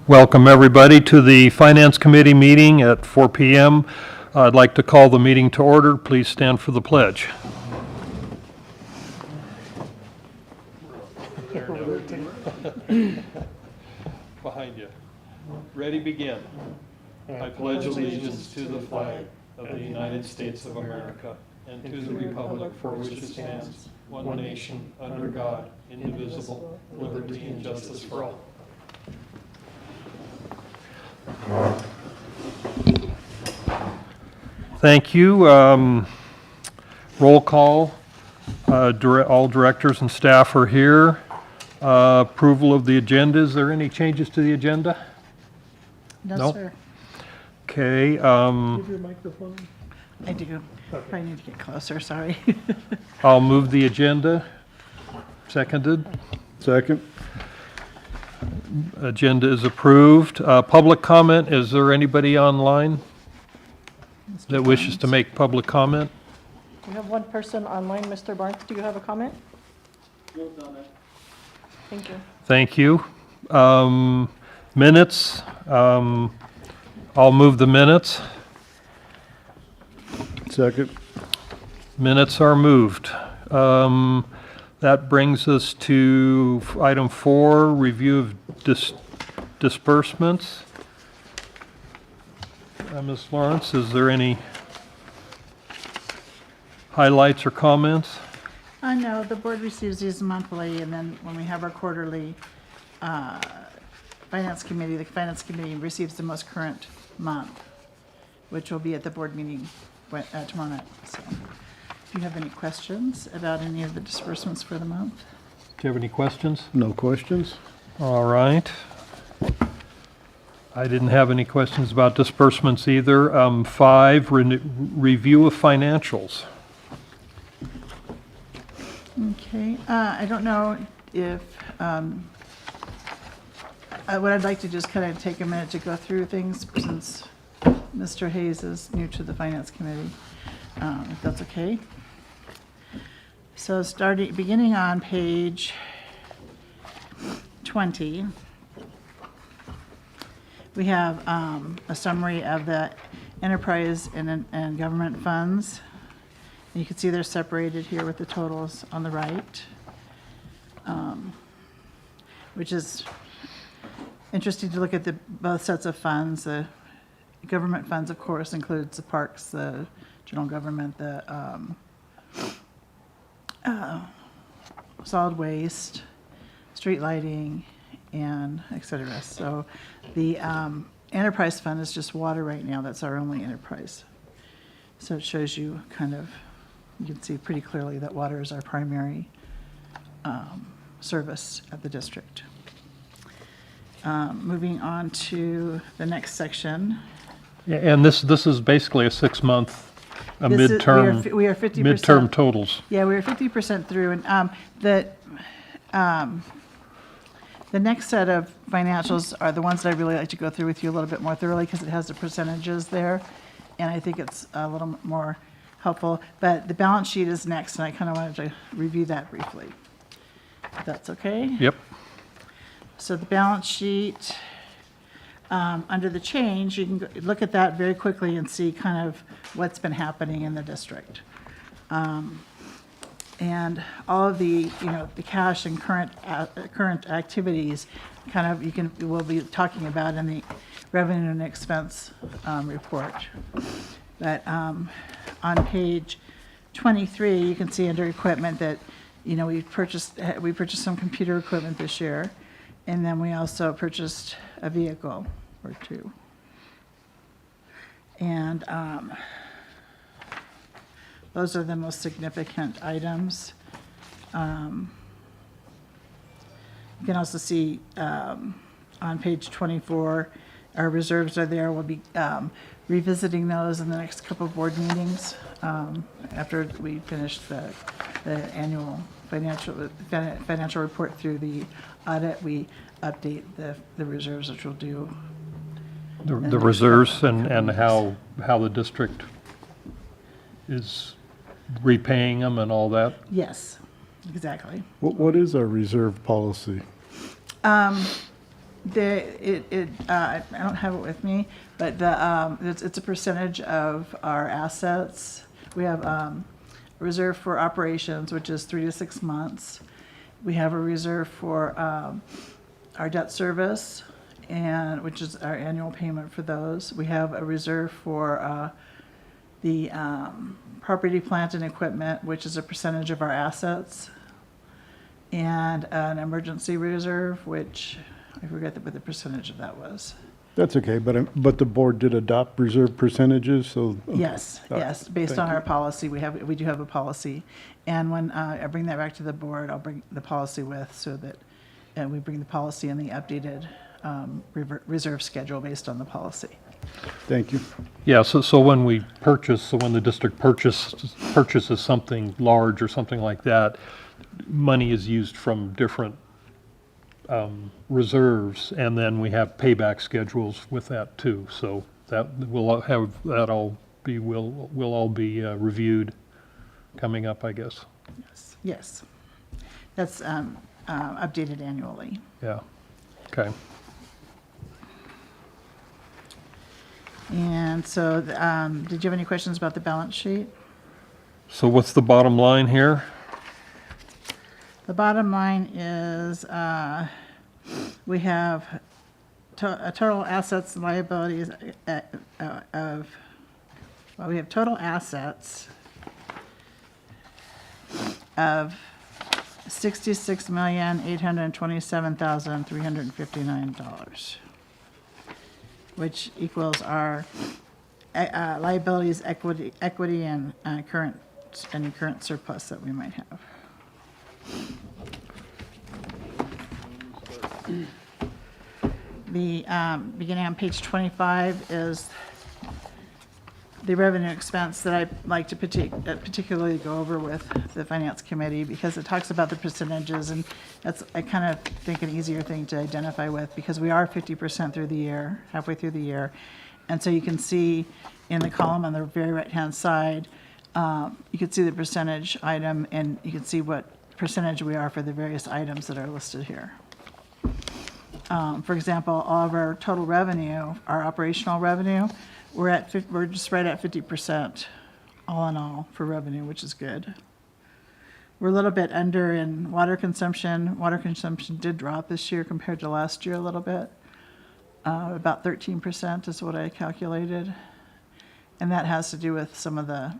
Welcome, everybody, to the Finance Committee meeting at 4 p.m. I'd like to call the meeting to order. Please stand for the pledge. Behind you. Ready, begin. I pledge allegiance to the flag of the United States of America and to the republic for which it stands, one nation, under God, indivisible, liberty and justice for all. Thank you. Roll call. All directors and staff are here. Approval of the agenda. Is there any changes to the agenda? No, sir. Okay. Give your microphone. I do. Probably need to get closer, sorry. I'll move the agenda. Seconded. Second. Agenda is approved. Public comment. Is there anybody online that wishes to make public comment? We have one person online. Mr. Barnes, do you have a comment? No comment. Thank you. Thank you. Minutes. I'll move the minutes. Second. Minutes are moved. That brings us to item 4, review of disbursements. Ms. Lawrence, is there any highlights or comments? No, the board receives these monthly, and then when we have our quarterly finance committee, the finance committee receives the most current month, which will be at the board meeting tomorrow night. So, do you have any questions about any of the disbursements for the month? Do you have any questions? No questions? All right. I didn't have any questions about disbursements either. 5, review of financials. Okay, I don't know if, what I'd like to just kind of take a minute to go through things since Mr. Hayes is new to the Finance Committee, if that's okay. So beginning on page 20, we have a summary of the enterprise and government funds. You can see they're separated here with the totals on the right, which is interesting to look at both sets of funds. The government funds, of course, includes the parks, the general government, the solid waste, street lighting, and et cetera. So the enterprise fund is just water right now. That's our only enterprise. So it shows you kind of, you can see pretty clearly that water is our primary service at the district. Moving on to the next section. Yeah, and this is basically a 6-month, midterm. We are 50%. Midterm totals. Yeah, we are 50% through, and the next set of financials are the ones that I really like to go through with you a little bit more thoroughly because it has the percentages there, and I think it's a little more helpful. But the balance sheet is next, and I kind of wanted to review that briefly. If that's okay? Yep. So the balance sheet, under the change, you can look at that very quickly and see kind of what's been happening in the district. And all of the, the cash and current activities, kind of, we'll be talking about in the revenue and expense report. But on page 23, you can see under equipment that, we purchased some computer equipment this year, and then we also purchased a vehicle or 2. And those are the most significant items. You can also see on page 24, our reserves are there. We'll be revisiting those in the next couple of board meetings after we finish the annual financial report through the audit. We update the reserves, which we'll do. The reserves and how the district is repaying them and all that? Yes, exactly. What is our reserve policy? I don't have it with me, but it's a percentage of our assets. We have a reserve for operations, which is 3 to 6 months. We have a reserve for our debt service, which is our annual payment for those. We have a reserve for the property, plant, and equipment, which is a percentage of our assets, and an emergency reserve, which I forget what the percentage of that was. That's okay, but the board did adopt reserve percentages, so. Okay. Yes, yes, based Thank on our you. policy, we do have a policy. And when I bring that back to the board, I'll bring the policy with, so that, and we bring the policy and the updated reserve schedule based on the policy. Thank you. Yeah, so when we purchase, so when the district purchases something large or something like that, money is used from different reserves, and then we have payback schedules with that too. So that will all be reviewed coming up, I guess. Yes. That's updated annually. Yeah, okay. And so, did you have any questions about the balance sheet? So what's the bottom line here? The bottom line is, we have total assets and liabilities we have total assets of $66,827,359, which equals our liabilities, equity, and current surplus that we might have. The beginning on page 25 is the revenue expense that I like to particularly go over with the finance committee, because it talks about the percentages, and that's, I kind of think, an easier thing to identify with, because we are 50% through the year, halfway through the year. And so you can see in the column on the very right-hand side, you can see the percentage item, and you can see what percentage we are for the various items that are listed here. For example, all of our total revenue, our operational revenue, we're just right at 50% all in all for revenue, which is good. We're a little bit under in water consumption. Water consumption did drop this year compared to last year a little bit. About 13% is what I calculated. And that has to do with some of the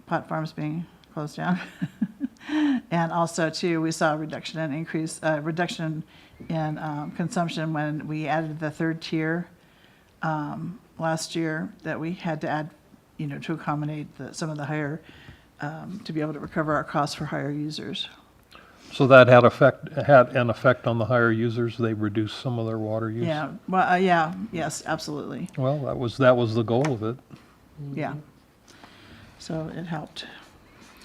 pot farms being closed down. And also, too, we saw a reduction in consumption when we added the third tier last year, that we had to add, to accommodate some of the higher, to be able to recover our costs for higher users. So that had an effect on the higher users. They reduced some of their water use. Yeah, well, yes, absolutely, Well, that was the goal of it. yeah. So it helped.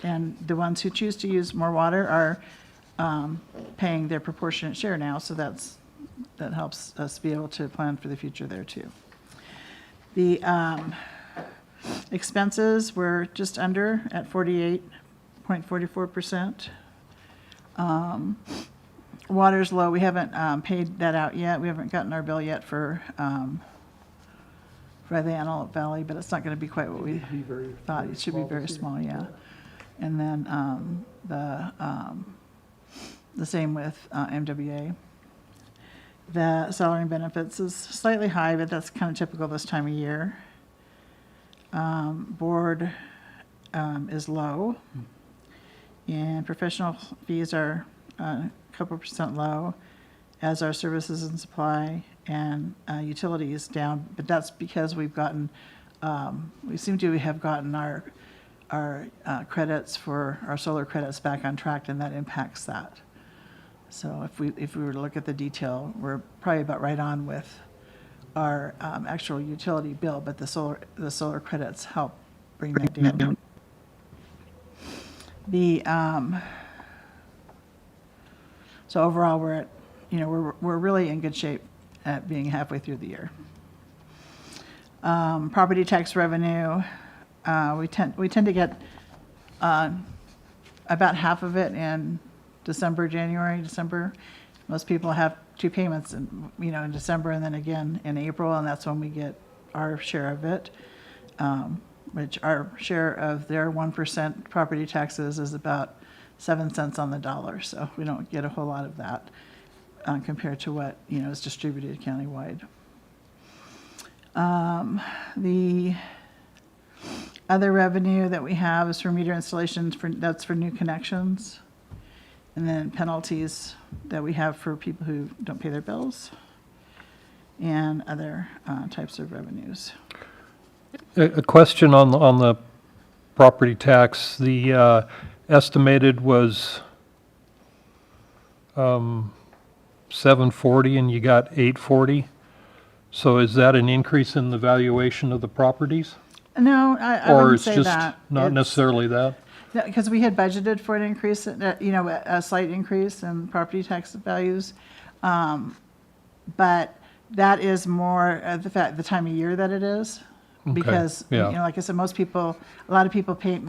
And the ones who choose to use more water are paying their proportionate share now, so that helps us be able to plan for the future there too. The expenses were just under at 48.44%. Water's low. We haven't paid that out yet. We haven't gotten our bill yet for the Antelope Valley, but it's not going to be quite what we thought. It should be very small, yeah. And then the same with MWA. The salary and benefits is slightly high, but that's kind of typical this time of year. Board is low, and professional fees are a couple % low, as are services and supply, and utilities down. But that's because we seem to have gotten our credits for our solar credits back on track, and that impacts that. So if we were to look at the detail, we're probably about right on with our actual utility bill, but the solar credits help bring that down. So overall, we're at, we're really in good shape at being halfway through the year. Property tax revenue, we tend to get about half of it in December, most people have two payments in, in December and then again in April, and that's when we get our share of it. Which our share of their 1% property taxes is about 7 cents on the dollar, so we don't get a whole lot of that compared to what, is distributed countywide. The other revenue that we have is for meter installations, that's for new connections. And then penalties that we have for people who don't pay their bills and other types of revenues. A question on the property tax. The estimated was 740 and you got 840. So is that an increase in the valuation of the properties? No, I Or wouldn't it's say just that. not necessarily that? Because we had budgeted for an increase, a slight increase in property tax values. But that is more the time of year that it is. Okay, Because, yeah. like I said, a lot of people pay,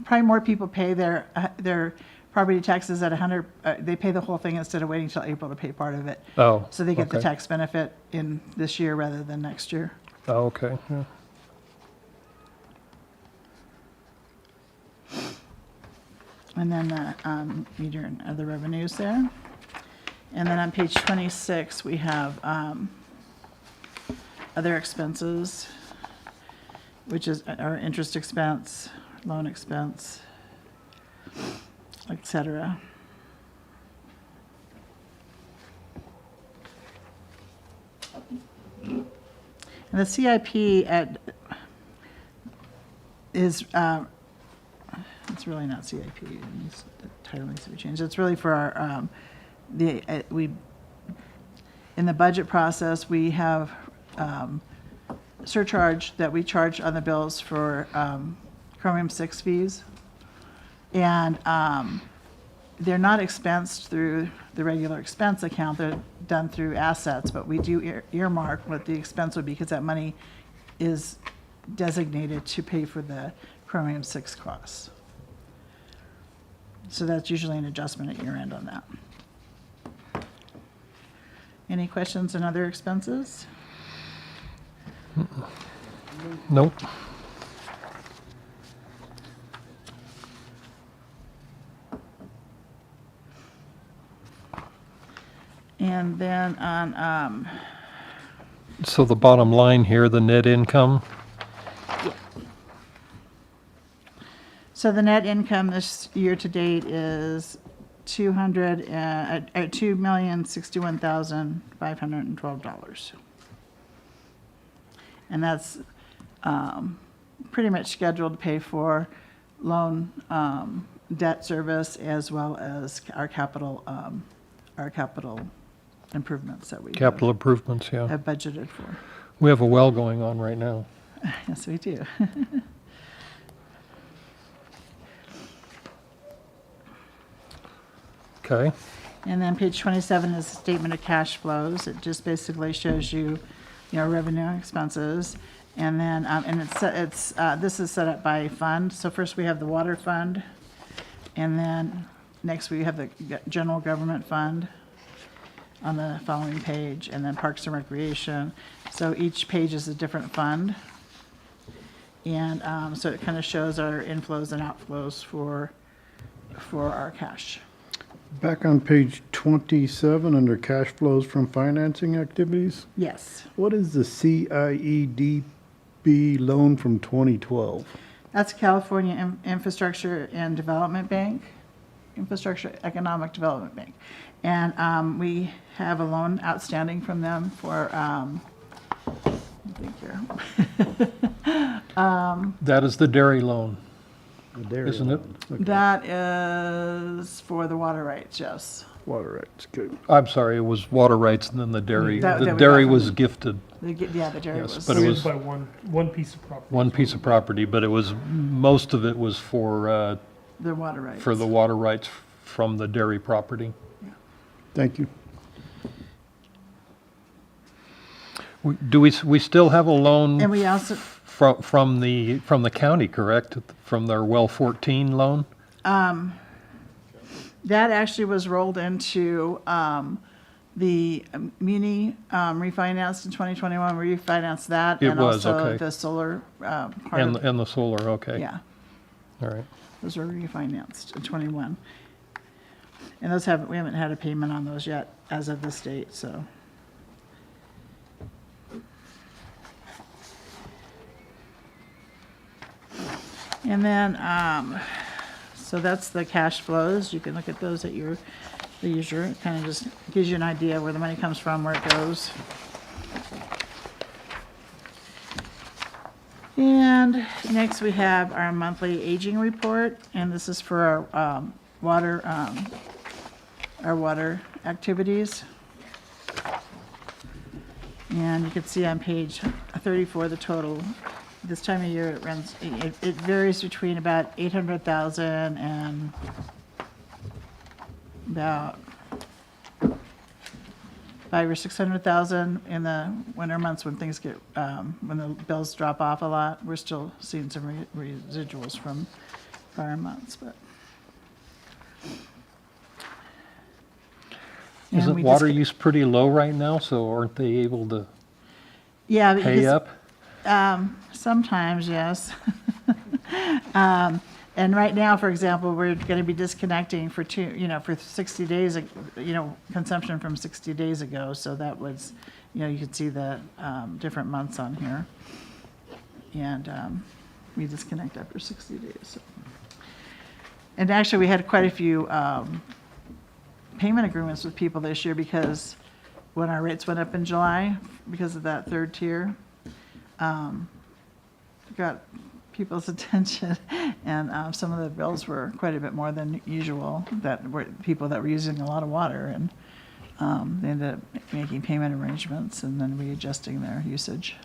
probably more people pay their property taxes at 100, they pay the whole thing instead of waiting till April to pay part of it. Oh, So they get the okay. tax benefit in this year rather than next year. Oh, okay, yeah. And then the meter and other revenues there. And then on page 26, we have other expenses, which is our interest expense, loan expense, et cetera. And the CIP is, it's really not CIP, it's, the title needs to be changed. It's really for our, in the budget process, we have surcharge that we charge on the bills for Chromium 6 fees. And they're not expensed through the regular expense account, they're done through assets, but we do earmark what the expense would be because that money is designated to pay for the Chromium 6 costs. So that's usually an adjustment at year end on that. Any questions on other expenses? Nope. And then on, So the bottom line here, the net income, so the net income this year to date is $2,061,512. And that's pretty much scheduled to pay for loan debt service as well as our capital improvements that we capital improvements, yeah. have budgeted for. We have a well going on right now. Yes, we do. Okay, And then page 27 is a statement of cash flows. It just basically shows you, revenue and expenses. And then, and this is set up by fund. So first we have the water fund. And then next we have the general government fund on the following page. And then Parks and Recreation. So each page is a different fund. And so it kind of shows our inflows and outflows for our cash. Back on page 27, under cash flows from financing activities, Yes. what is the CIEDB loan from 2012? That's California Infrastructure and Development Bank, Infrastructure Economic Development Bank. And we have a loan outstanding from them for, let me think here. that is the dairy loan, The dairy isn't it? loan. Okay. That is for the water rights, yes. Water rights, good. I'm sorry, it was water rights and then the dairy. That The we dairy got was from- gifted, Yeah, the dairy Yes, was. but it We was- had to buy one piece of property. one piece of property, but it was, most of it was for The water rights. the water rights from the dairy property. Thank you. Do we still have a loan And we also, from the county, correct? From their well 14 loan? that actually was rolled into The Muni refinanced in 2021, we refinanced that. It and was, also okay. the solar part And, of, and the solar, okay. yeah, All right. those were refinanced in 21. And those haven't, we haven't had a payment on those yet as of this date, so. And then, so that's the cash flows. You can look at those at your leisure. It kind of just gives you an idea where the money comes from, where it goes. And next we have our monthly aging report, and this is for our water activities. And you can see on page 34 the total. This time of year it runs, it varies between about 800,000 and about 500,000 or 600,000 in the winter months when things get, when the bills drop off a lot. We're still seeing some residuals from prior months, but. And Isn't we water just- use pretty low right now, so aren't they able to Yeah, pay because, up? sometimes, yes. And right now, for example, we're going to be disconnecting for for 60 days, consumption from 60 days ago. So that was, you can see the different months on here. And we disconnect after 60 days. So. And actually, we had quite a few payment agreements with people this year because when our rates went up in July, because of that third tier, got people's attention, and some of the bills were quite a bit more than usual. That were people that were using a lot of water, and they ended up making payment arrangements and then readjusting their usage.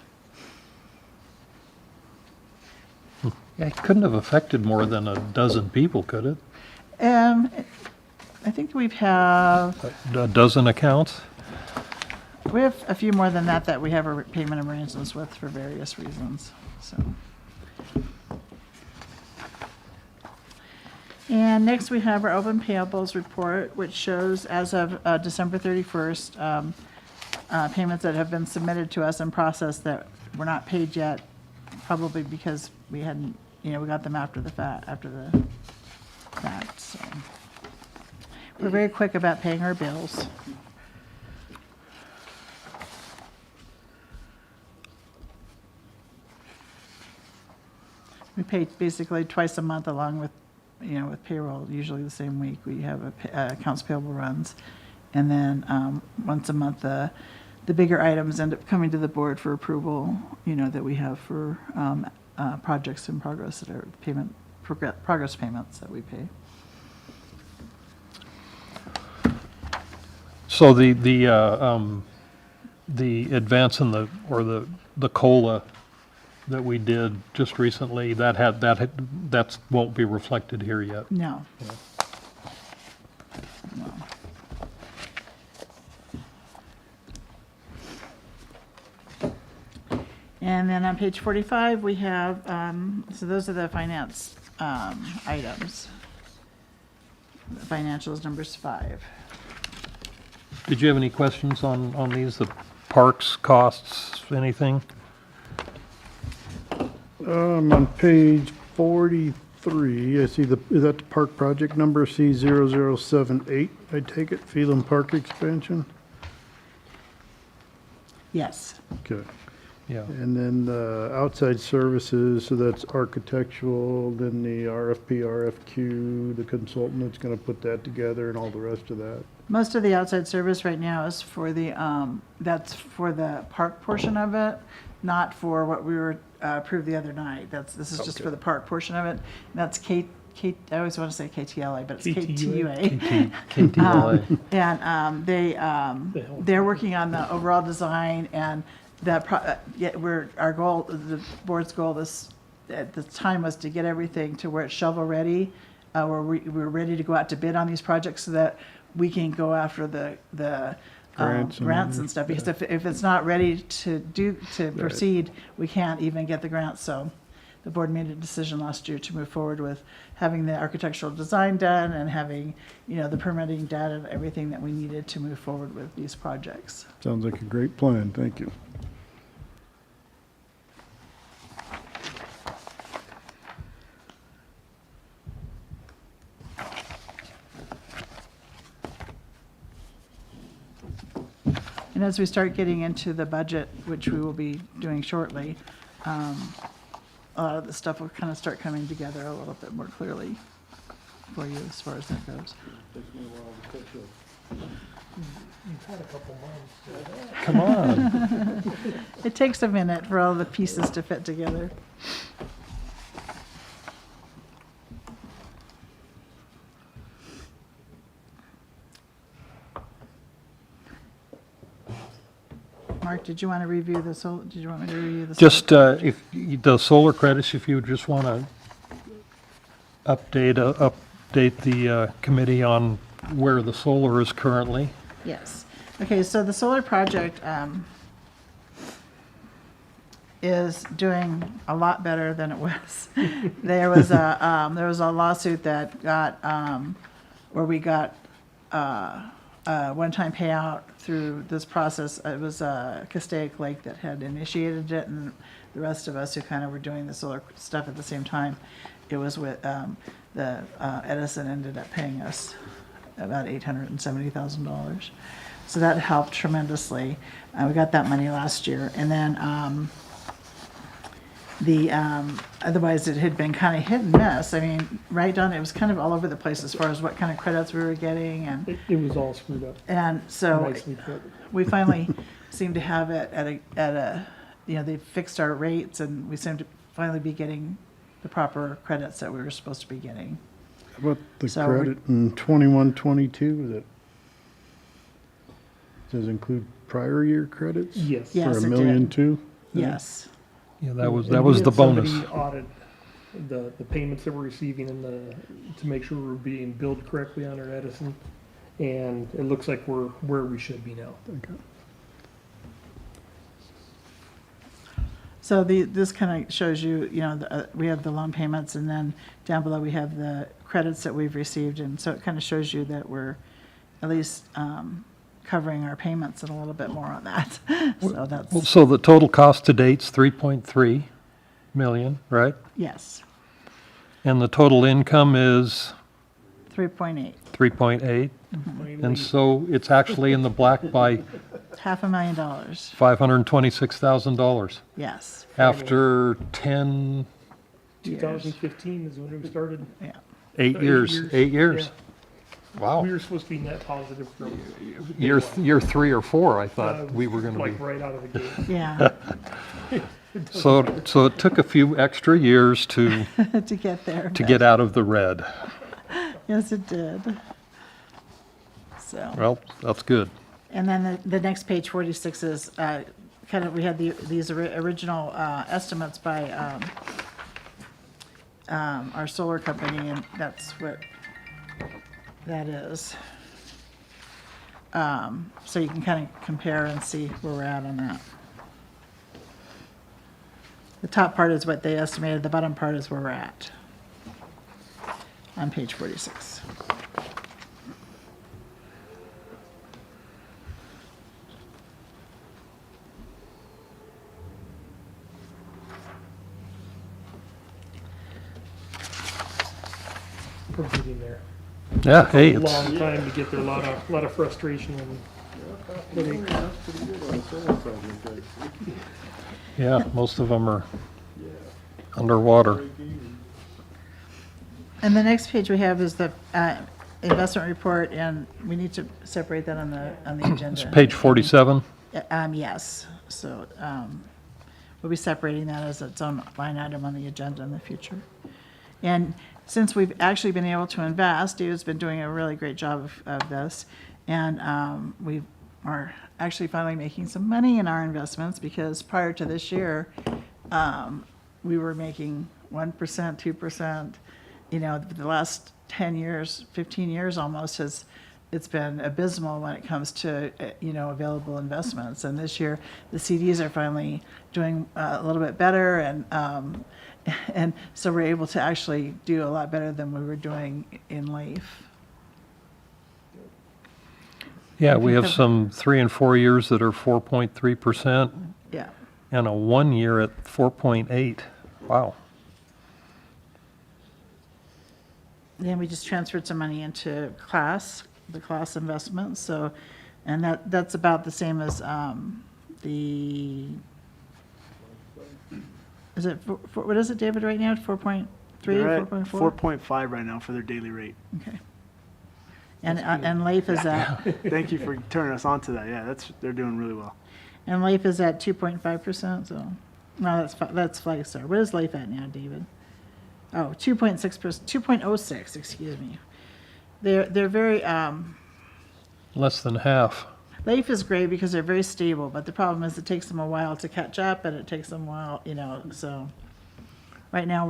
Yeah, it couldn't have affected more than a dozen people, could it? I think we have A dozen accounts? a few more than that we have our payment arrangements with for various reasons. So. And next we have our open payables report, which shows as of December 31st, payments that have been submitted to us and processed that were not paid yet, probably because we hadn't, we got them after the fact, so. We're very quick about paying our bills. We pay basically twice a month along with, with payroll, usually the same week. We have accounts payable runs. And then once a month, the bigger items end up coming to the board for approval, that we have for projects in progress that are progress payments that we pay. So the advance in the COLA that we did just recently, that won't be reflected here yet. No. No. And then on page 45, we have, so those are the finance items. The financials, numbers 5. Did you have any questions on these, the parks, costs, anything? On page 43, I see is that the park project number C0078, I take it, Phelan Park expansion? Yes. Okay. Yeah. And then the outside services, so that's architectural, then the RFP, RFQ, the consultant that's gonna put that together and all the rest of that. Most of the outside service right now is for the, that's for the park portion of it, not for what we were approved the other night. This is just for the park portion of it. That's I always want to say KTLA, but it's KTUA. KTLA. And they're working on the overall design, and our goal, the board's goal at the time was to get everything to where it's shovel ready, where we're ready to go out to bid on these projects so that we can go after the grants and stuff. Because if it's not ready to proceed, we can't even get the grants. So the board made a decision last year to move forward with having the architectural design done and having, the permitting done and everything that we needed to move forward with these projects. Sounds like a great plan, thank you. And as we start getting into the budget, which we will be doing shortly, a lot of the stuff will kind of start coming together a little bit more clearly for you as far as that goes. You've had a couple months. Come on. It takes a minute for all the pieces to fit together. Mark, did you want to review the did you want me to review the? Just the solar credits, if you just want to update the committee on where the solar is currently. Yes. Okay, so the solar project is doing a lot better than it was. There was a lawsuit that got where we got a one-time payout through this process. It was Castaic Lake that had initiated it, and the rest of us who kind of were doing the solar stuff at the same time, it was with Edison ended up paying us about $870,000. So that helped tremendously. We got that money last year, and then otherwise it had been kind of hit and miss. I mean, right, Don, it was kind of all over the place as far as what kind of credits we were getting, and It was all screwed up. so Nicely put. we finally seem to have it at a they fixed our rates, and we seem to finally be getting the proper credits that we were supposed to be getting. How about the So we're- credit in 21-22 that does include prior year credits? Yes. Yeah. Yes, For it $1.2 million too? Yes. Yeah, And that we was had the bonus. somebody audit the payments that we're receiving and to make sure we're being billed correctly on our Edison. And it looks like we're where we should be now. Okay. So this kind of shows you, we have the loan payments, and then down below we have the credits that we've received, and so it kind of shows you that we're at least covering our payments and a little bit more on that. So that's, So the total cost to date's 3.3 million, right? yes, And the total income is 3.8, 3.8. Mm-hmm. And so it's actually in the black by $500,000, $526,000 yes, after 10, 2015 is when we started. yeah. 8 years, 8 years. We Wow. were supposed to be net positive from Year 3 or 4, I thought we were going to like be. right out of the gate. Yeah, So it took a few extra years to to get there. get out of the red. Yes, it did. So. Well, that's good. And then the next page, 46, is kind of, we had these original estimates by our solar company, and that's what that is. So you can kind of compare and see where we're at on that. The top part is what they estimated, the bottom part is where we're at on page 46. We're getting there. Yeah, hey, A it's, long time to get there. A lot of frustration and headache. yeah, most of them are underwater. And the next page we have is the investment report, and we need to separate that on the agenda. It's page 47. Yes, so we'll be separating that as its own line item on the agenda in the future. And since we've actually been able to invest, David's been doing a really great job of this, and we are actually finally making some money in our investments, because prior to this year, we were making 1%, 2%. The last 10 years, 15 years almost, it's been abysmal when it comes to, available investments. And this year, the CDs are finally doing a little bit better, And so we're able to actually do a lot better than we were doing in Leaf. Yeah, we have some 3 and 4 years that are 4.3% Yeah. and a 1 year at 4.8. Wow. Then we just transferred some money into the class investments, so, and that's about the same as, is it, what is it, David, right now, 4.3, They're at 4.4? 4.5 right now for their daily rate. Okay. And Leaf is at, Thank you for turning us on to that. Yeah, they're doing really well. and Leaf is at 2.5%, so, no, that's Flagstar. What is Leaf at now, David? Oh, 2.6%, 2.06, excuse me. They're very, Less than half. Leaf is great because they're very stable, but the problem is it takes them a while to catch up, and it takes them a while, so. Right now,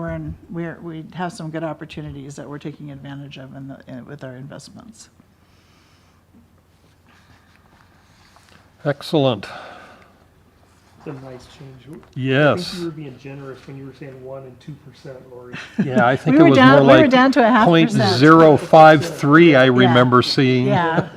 we have some good opportunities that we're taking advantage of with our investments. Excellent. It's a nice change. I Yes. think you were being generous when you were saying 1% and 2%, Lori. Yeah, I think We it were was down- more we were like down to a 0.5%. 0.053 I remember seeing. Yeah,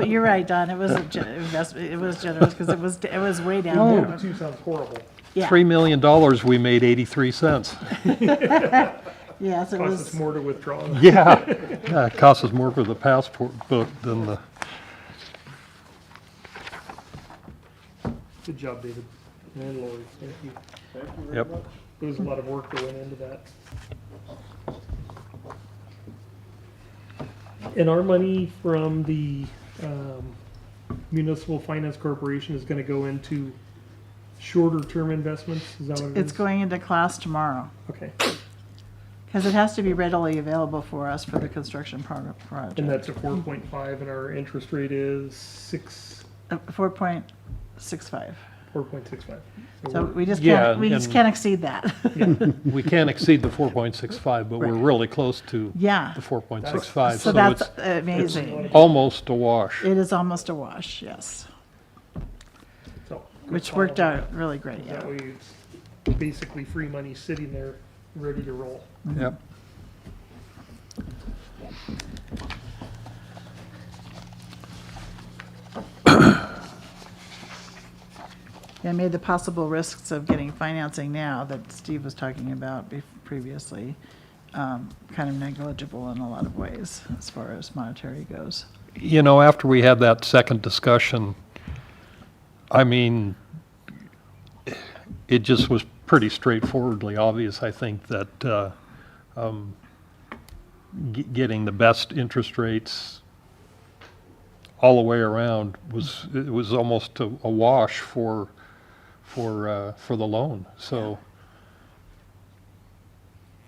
you're right, Don, it was it was generous, because it was way down there. 2 sounds horrible. Yeah, $3 million, we made 83 cents. yes, it Costs was, us more to withdraw. Yeah. Yeah, it costs us more for the passport book than the, Good job, David. And Lori, thank you. yep. There was a lot of work that went into that. And our money from the Municipal Finance Corporation is gonna go into shorter term investments, is that what it is? it's going into class tomorrow, Okay, because it has to be readily available for us for the construction project. and that's a 4.5, and our interest rate is 4.65. 4.65. So we just Yeah, can't, and- can't exceed that. We can't exceed the 4.65, but we're Right. really close to Yeah, the 4.65, so so that's it's amazing. almost a wash. It is almost a wash, yes, So, good which call. worked out really great, yeah. That way it's basically free money sitting there, ready to roll. Yep. Yeah, made the possible risks of getting financing now that Steve was talking about previously, kind of negligible in a lot of ways as far as monetary goes. You know, after we had that second discussion, I mean, it just was pretty straightforwardly obvious, I think, that getting the best interest rates all the way around it was almost a wash for the loan. So,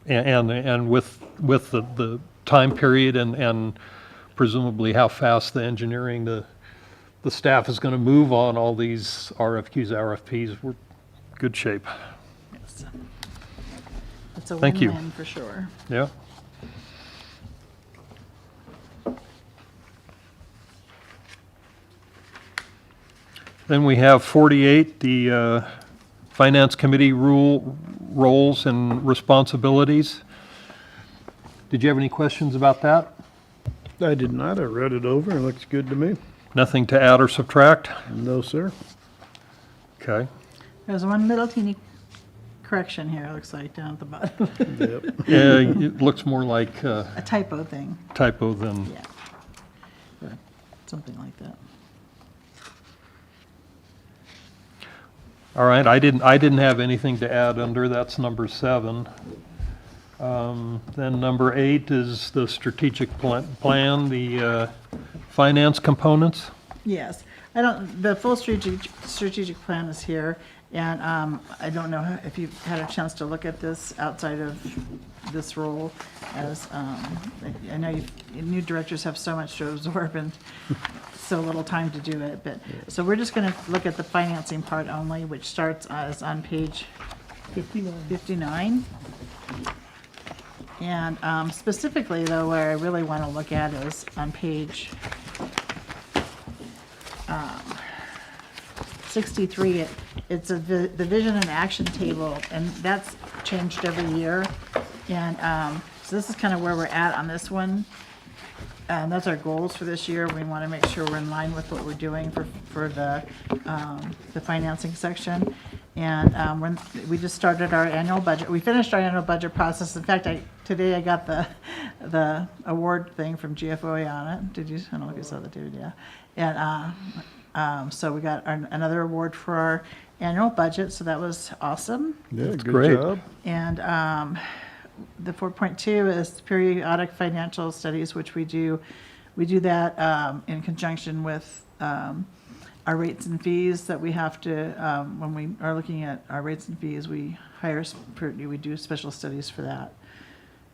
and with the time period and presumably how fast the engineering, the staff is going to move on all these RFPs, we're good shape. Yes. It's a Thank you. win-win for sure. Yeah. Then we have 48, the Finance Committee roles and responsibilities. Did you have any questions about that? I did not. I read it over. It looks good to me. Nothing to add or subtract? No, sir. Okay. There's one little teeny correction here, it looks like, down at the bottom. Yep. It looks more like A typo thing, typo than, yeah. Or something like that. all right, I didn't have anything to add under, that's number 7. Then number 8 is the strategic plan, the finance components. Yes, the full strategic plan is here, and I don't know if you've had a chance to look at this outside of this role, as I know new directors have so much to absorb and so little time to do it, but, so we're just gonna look at the financing part only, which starts as on page 59. And specifically, though, where I really want to look at is on page 63. It's the vision and action table, and that's changed every year. And so this is kind of where we're at on this one. That's our goals for this year. We want to make sure we're in line with what we're doing for the financing section. And we just started our annual budget. We finished our annual budget process. In fact, today I got the award thing from GFOA on it. Did you? I don't know if you saw that, David. Yeah. And so we got another award for our annual budget. So that was awesome. Yeah, That's good great. job. And the 4.2 is periodic financial studies, which we do. We do that in conjunction with our rates and fees that we have to, when we are looking at our rates and fees, we we do special studies for that.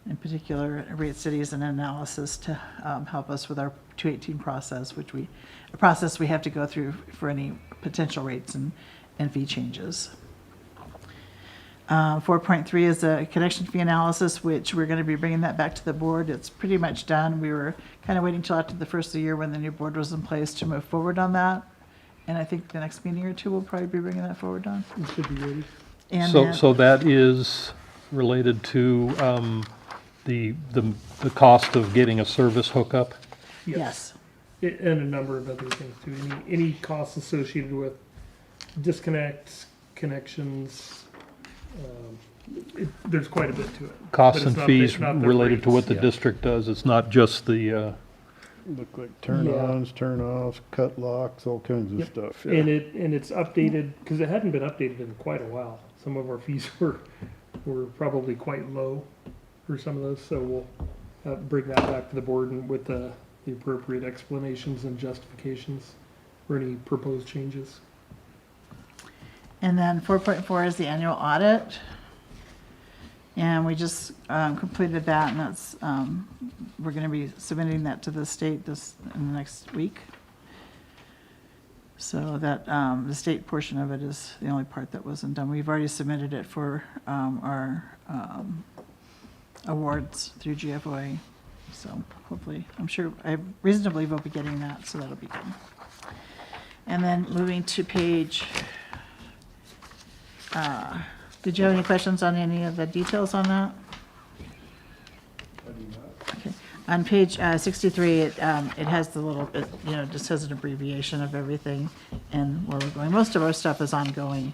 In particular, rate studies and analysis to help us with our 218 process, a process we have to go through for any potential rates and fee changes. 4.3 is a connection fee analysis, which we're going to be bringing that back to the board. It's pretty much done. We were kind of waiting till after the first of the year when the new board was in place to move forward on that. And I think the next meeting or two we'll probably be bringing that forward on. We should be ready. And So, then- so that is related to the cost of getting a service hookup? Yes. And a number of other things too. Any costs associated with disconnects, connections, there's quite a bit to it. Costs But and it's fees not the related to what rates, the yeah. district does? It's not just the, Look like turn-ons, turn-offs, cut locks, all kinds of Yep. stuff. And it's updated, because it hadn't been updated in quite a while. Some of our fees were probably quite low for some of those, so we'll bring that back to the board and with the appropriate explanations and justifications for any proposed changes. And then 4.4 is the annual audit. And we just completed that, and that's, we're going to be submitting that to the state in the next week. So that, the state portion of it is the only part that wasn't done. We've already submitted it for our awards through GFOA. So hopefully, I'm sure, I reasonably will be getting that, so that'll be good. And then moving to page, did you have any questions on any of the details on that? Okay. On page 63, it has the little bit, just has an abbreviation of everything and where we're going. Most of our stuff is ongoing,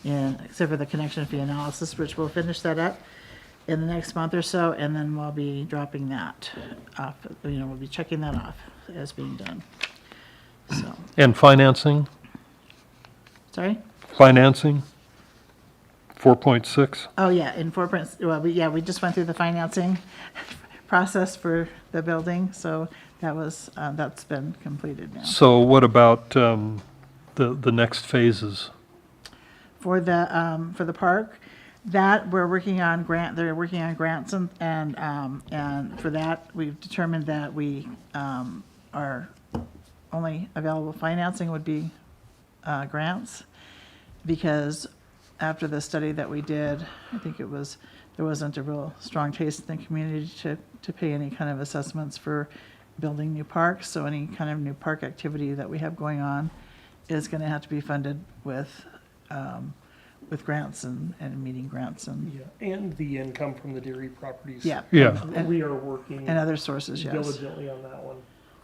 except for the connection fee analysis, which we'll finish that up in the next month or so, and then we'll be dropping that off. We'll be checking that off as being done. So, and financing? sorry? Financing? 4.6? Oh, yeah, in 4. Well, we just went through the financing process for the building, so that's been completed now. So what about the next phases? For the park, that we're working on they're working on grants and for that, we've determined that our only available financing would be grants, because after the study that we did, I think there wasn't a real strong taste in the community to pay any kind of assessments for building new parks. So any kind of new park activity that we have going on is going to have to be funded with grants and meeting grants and And the income from the dairy properties. Yeah. We are working and other sources. Yes. diligently on that one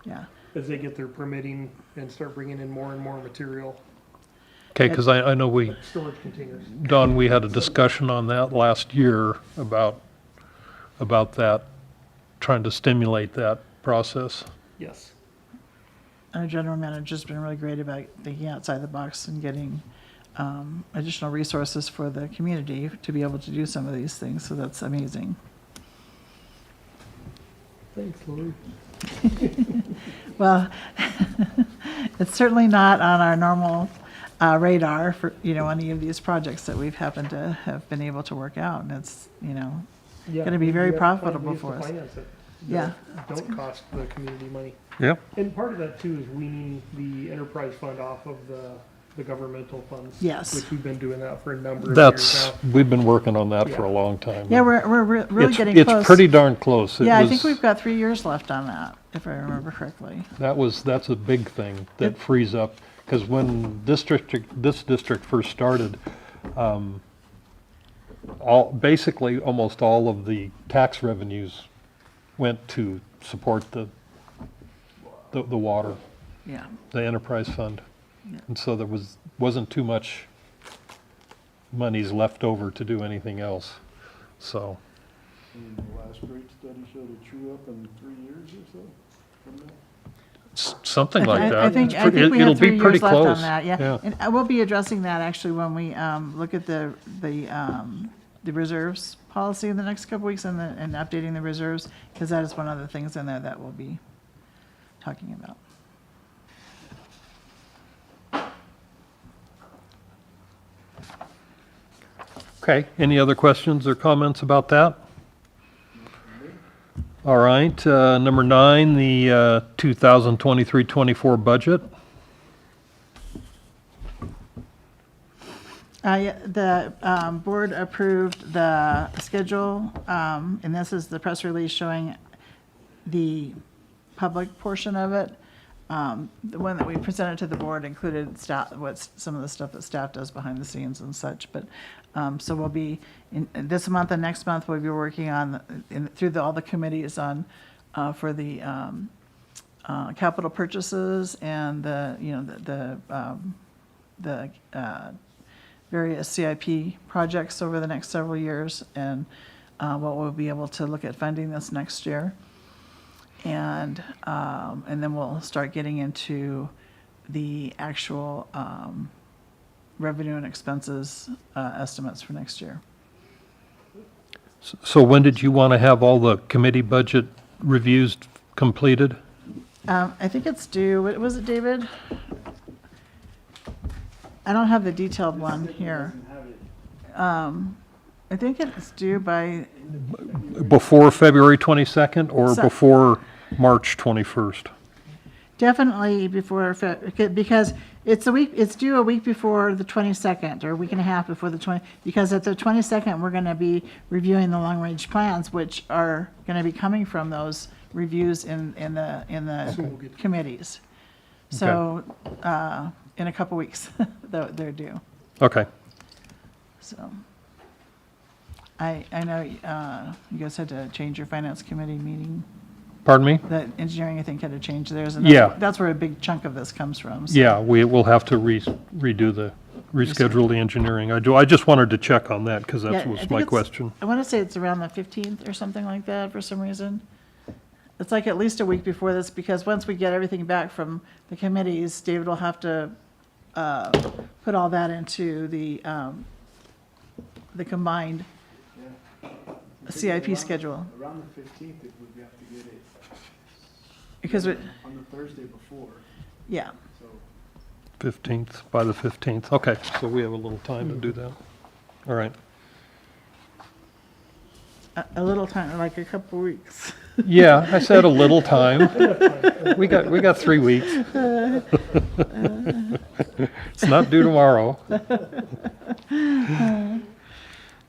Yeah. as they get their permitting and start bringing in more and more material, Okay, because I know storage containers. Don, we had a discussion on that last year about that, trying to stimulate that process. Yes. Our general manager's been really great about thinking outside the box and getting additional resources for the community to be able to do some of these things. So that's amazing. Thanks, Lori. Well, it's certainly not on our normal radar for, any of these projects that we've happened to have been able to work out. And it's, Yeah, Gonna be very we have to find profitable ways to for us. finance it Yeah. that Don't cost the community money. Yep. And part of that too is weaning the enterprise fund off of the governmental funds. Yes. Which we've been doing that for a number of years now. We've been working on that for a Yeah. long time. yeah, we're really getting close. It's pretty darn close. Yeah, I think we've got 3 years left on that, if I remember correctly. That's a big thing that frees up, because when this district first started, basically, almost all of the tax revenues went to support the water, Yeah. the enterprise fund. Yeah. And so wasn't too much monies left over to do anything else, so. And the last rate study showed a true up in 3 years or so from that? Something like that. I think It'll we have 3 be pretty years left on close. that, yeah. And I will be addressing that actually when we look at the reserves policy in the next couple weeks and updating the reserves, because that is one of the things in there that we'll be talking about. Okay, any other questions or comments about that? All right, number 9, the 2023-24 budget. Yeah, the board approved the schedule, and this is the press release showing the public portion of it. The one that we presented to the board included staff, some of the stuff that staff does behind the scenes and such, but, so we'll be, in this month and next month, we'll be working on, through all the committees on, for the capital purchases and the, you know, the various CIP projects over the next several years, and what we'll be able to look at funding this next year. And then we'll start getting into the actual revenue and expenses estimates for next year. So when did you want to have all the committee budget reviews completed? I think it's due, what was it, David? I don't have the detailed one here. I think it's due by, Before February 22nd or So- before March 21st? definitely before, because it's due a week before the 22nd, or a week and a half before the 20, because at the 22nd, we're going to be reviewing the long-range plans, which are going to be coming from those reviews in the committees. So, in a couple weeks, they're due. Okay, So, I know you guys had to change your finance committee meeting. pardon me? The engineering, I think, had to change theirs. And Yeah. that's where a big chunk of this comes from. So. Yeah, we will have to reschedule the engineering. I just wanted to check on that because Yeah, that I was think my it's- question. I want to say it's around the 15th or something like that for some reason. It's like at least a week before this, because once we get everything back from the committees, David will have to put all that into the combined CIP schedule. Around the 15th, it would have to get it Because, on the Thursday before, yeah, so. 15th, by the 15th. Okay, so we have a little time to do that. All right. a little time, like a couple weeks. Yeah, I said a little time. We got 3 weeks. It's not due tomorrow.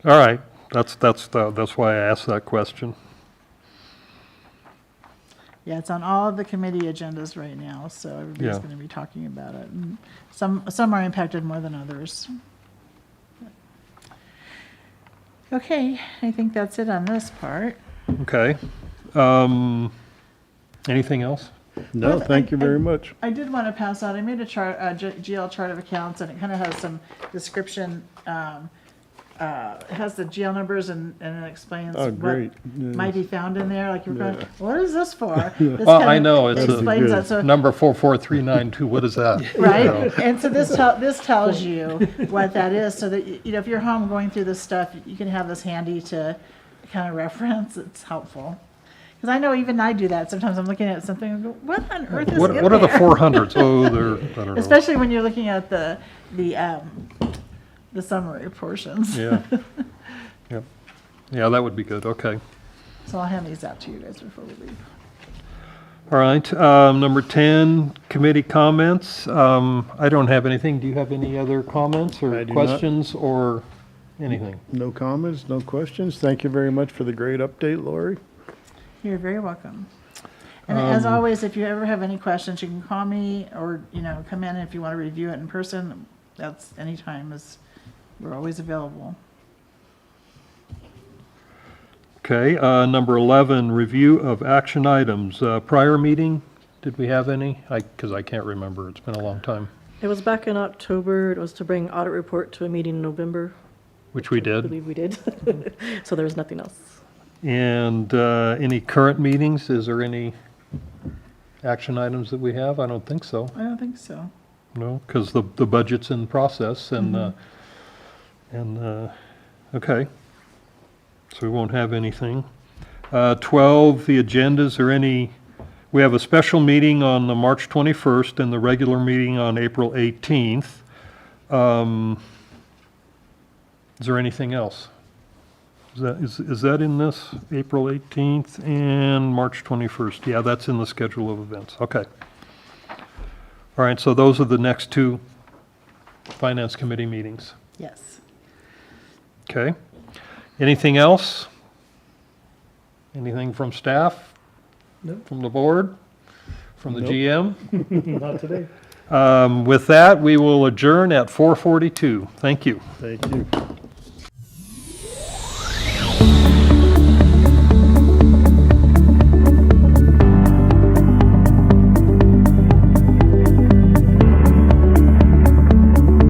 All right, that's why I asked that question. Yeah, it's on all of the committee agendas right now, so everybody's Yeah. going to be talking about it. And some are impacted more than others. Okay, I think that's it on this part. Okay. Anything else? No, Well, thank you very much. I did want to pass out, I made a chart, GL chart of accounts, and it kind of has some description. It has the GL numbers and it explains Oh, what great. might be found in there, like you're going, Yeah. what is this for? This Well, kind I of know, it's a- explains that, so, Number 44392, what is that? right? And so this tells you what that is, so that, you know, if you're home going through this stuff, you can have this handy to kind of reference, it's helpful. Because I know even I do that, sometimes I'm looking at something and go, what on earth is in there? What are the 400s? Oh, they're, I don't know. Especially when you're looking at the summary portions. Yeah. Yep. Yeah, that would be good, okay. So I'll hand these out to you guys before we leave. All right, number 10, committee comments. I don't have anything. Do you have any other comments I or do not. questions or anything? No comments, no questions. Thank you very much for the great update, Lori. You're very welcome. And as always, if you ever have any questions, you can call me or, you know, come in if you want to review it in person. That's anytime, we're always available. Okay, number 11, review of action items. Prior meeting, did we have any? Because I can't remember, it's been a long time, It was back in October. It was to bring audit report to a meeting in November. which we I did. believe we did. So there was nothing else. And any current meetings, is there any action items that we have? I don't think so, I don't think so. no, because the budget's in process and, okay. So we won't have anything. 12, the agendas, are any, we have a special meeting on the March 21st and the regular meeting on April 18th. Is there anything else? Is that in this, April 18th and March 21st? Yeah, that's in the schedule of events, okay. All right, so those are the next two Finance Committee meetings, Yes. okay? Anything else? Anything from staff? Nope. From the board? From the Nope. GM? Not today. With that, we will adjourn at 4:42. Thank you. Thank you.